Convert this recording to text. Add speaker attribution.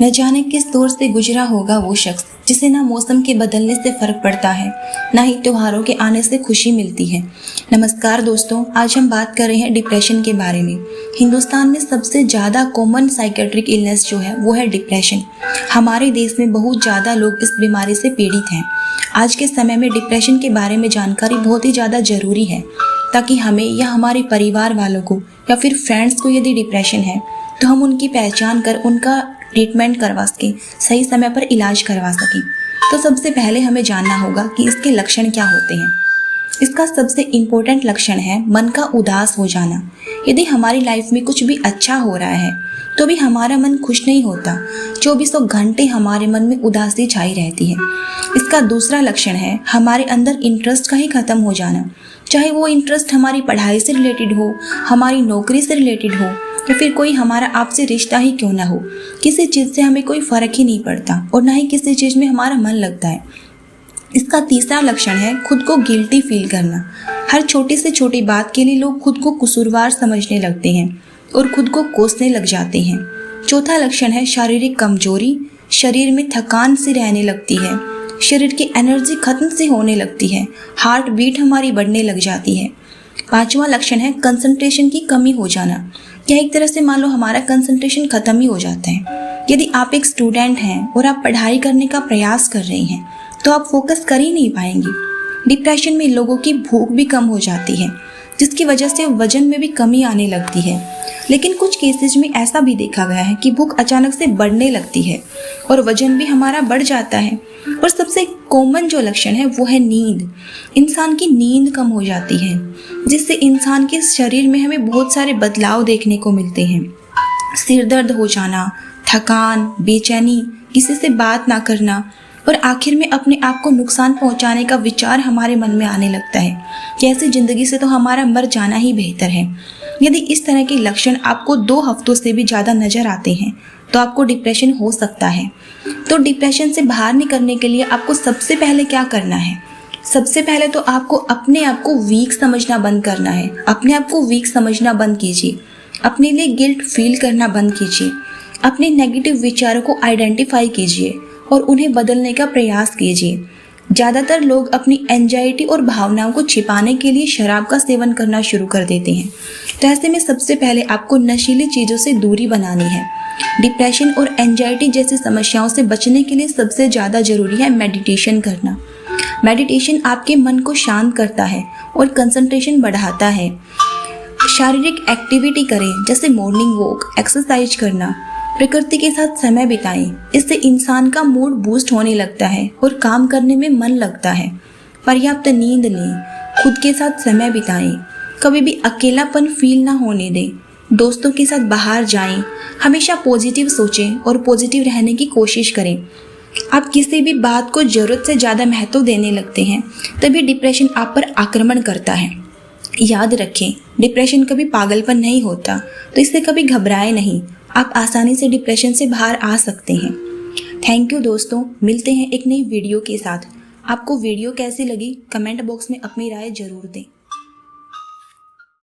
Speaker 1: न जाने किस दौर से गुजरा होगा वो शख्स जिसे ना मौसम के बदलने से फर्क पड़ता है, ना ही त्योहारों के आने से खुशी मिलती है। नमस्कार दोस्तों, आज हम बात कर रहे हैं डिप्रेशन के बारे में। हिंदुस्तान में सबसे ज़्यादा कॉमन साइकेट्रिक इलनेस जो है वो है डिप्रेशन। हमारे देश में बहुत ज़्यादा लोग इस बीमारी से पीड़ित हैं। आज के समय में डिप्रेशन के बारे में जानकारी बहुत ही ज़्यादा ज़रूरी है, ताकि हमें या हमारे परिवार वालों को या फिर फ्रेंड्स को यदि डिप्रेशन है तो हम उनकी पहचान कर उनका ट्रीटमेंट करवा सकें, सही समय पर इलाज करवा सकें। तो सबसे पहले हमें जानना होगा कि इसके लक्षण क्या होते हैं। इसका सबसे इम्पोर्टेंट लक्षण है मन का उदास हो जाना। यदि हमारी लाइफ में कुछ भी अच्छा हो रहा है तो भी हमारा मन खुश नहीं होता, 24 घंटे हमारे मन में उदासी छाई रहती है। इसका दूसरा लक्षण है हमारे अंदर इंटरेस्ट का ही खत्म हो जाना, चाहे वो इंटरेस्ट हमारी पढ़ाई से रिलेटेड हो, हमारी नौकरी से रिलेटेड हो, या फिर कोई हमारा आपसे रिश्ता ही क्यों ना हो। किसी चीज़ से हमें कोई फ़र्क ही नहीं पड़ता और ना ही किसी चीज़ में हमारा मन लगता है। इसका तीसरा लक्षण है खुद को गिल्टी फील करना। हर छोटी से छोटी बात के लिए लोग खुद को कसूरवार समझने लगते हैं और खुद को कोसने लग जाते हैं। चौथा लक्षण है शारीरिक कमजोरी। शरीर में थकान सी रहने लगती है, शरीर की एनर्जी खत्म सी होने लगती है, हार्ट बीट हमारी बढ़ने लग जाती है। पांचवा लक्षण है कंसंट्रेशन की कमी हो जाना। या एक तरह से मान लो हमारा कंसंट्रेशन खत्म ही हो जाता है। यदि आप एक स्टूडेंट हैं और आप पढ़ाई करने का प्रयास कर रहे हैं तो आप फोकस कर ही नहीं पाएंगे। डिप्रेशन में लोगों की भूख भी कम हो जाती है, जिसकी वजह से वजन में भी कमी आने लगती है। लेकिन कुछ केसेस में ऐसा भी देखा गया है कि भूख अचानक से बढ़ने लगती है और वजन भी हमारा बढ़ जाता है। और सबसे कॉमन जो लक्षण है वो है नींद। इंसान की नींद कम हो जाती है, जिससे इंसान के शरीर में हमें बहुत सारे बदलाव देखने को मिलते हैं। सिर दर्द हो जाना, थकान, बेचैनी, किसी से बात ना करना और आखिर में अपने आप को नुकसान पहुंचाने का विचार हमारे मन में आने लगता है कि ऐसी जिंदगी से तो हमारा मर जाना ही बेहतर है। यदि इस तरह के लक्षण आपको 2 हफ्तों से भी ज़्यादा नज़र आते हैं तो आपको डिप्रेशन हो सकता है। तो डिप्रेशन से बाहर निकलने के लिए आपको सबसे पहले क्या करना है? सबसे पहले तो आपको अपने आप को वीक समझना बंद करना है। अपने आप को वीक समझना बंद कीजिए, अपने लिए गिल्ट फील करना बंद कीजिए, अपने नेगेटिव विचारों को आइडेंटिफाई कीजिए और उन्हें बदलने का प्रयास कीजिए। ज़्यादातर लोग अपनी एंजाइटी और भावनाओं को छिपाने के लिए शराब का सेवन करना शुरू कर देते हैं। तो ऐसे में सबसे पहले आपको नशीली चीज़ों से दूरी बनानी है। डिप्रेशन और एंजाइटी जैसी समस्याओं से बचने के लिए सबसे ज़्यादा ज़रूरी है मेडिटेशन करना। मेडिटेशन आपके मन को शांत करता है और कंसंट्रेशन बढ़ाता है। शारीरिक एक्टिविटी करें, जैसे मॉर्निंग वॉक, एक्सरसाइज करना, प्रकृति के साथ समय बिताएं। इससे इंसान का मूड बूस्ट होने लगता है और काम करने में मन लगता है। पर्याप्त नींद लें, खुद के साथ समय बिताएं, कभी भी अकेलापन फील ना होने दें, दोस्तों के साथ बाहर जाएं, हमेशा पॉजिटिव सोचें और पॉजिटिव रहने की कोशिश करें। आप किसी भी बात को ज़रूरत से ज़्यादा महत्व देने लगते हैं तभी डिप्रेशन आप पर आक्रमण करता है। याद रखें, डिप्रेशन कभी पागलपन नहीं होता, तो इससे कभी घबराएं नहीं। आप आसानी से डिप्रेशन से बाहर आ सकते हैं। थैंक यू दोस्तों, मिलते हैं एक नई वीडियो के साथ। आपको वीडियो कैसी लगी कमेंट बॉक्स में अपनी राय जरूर दें।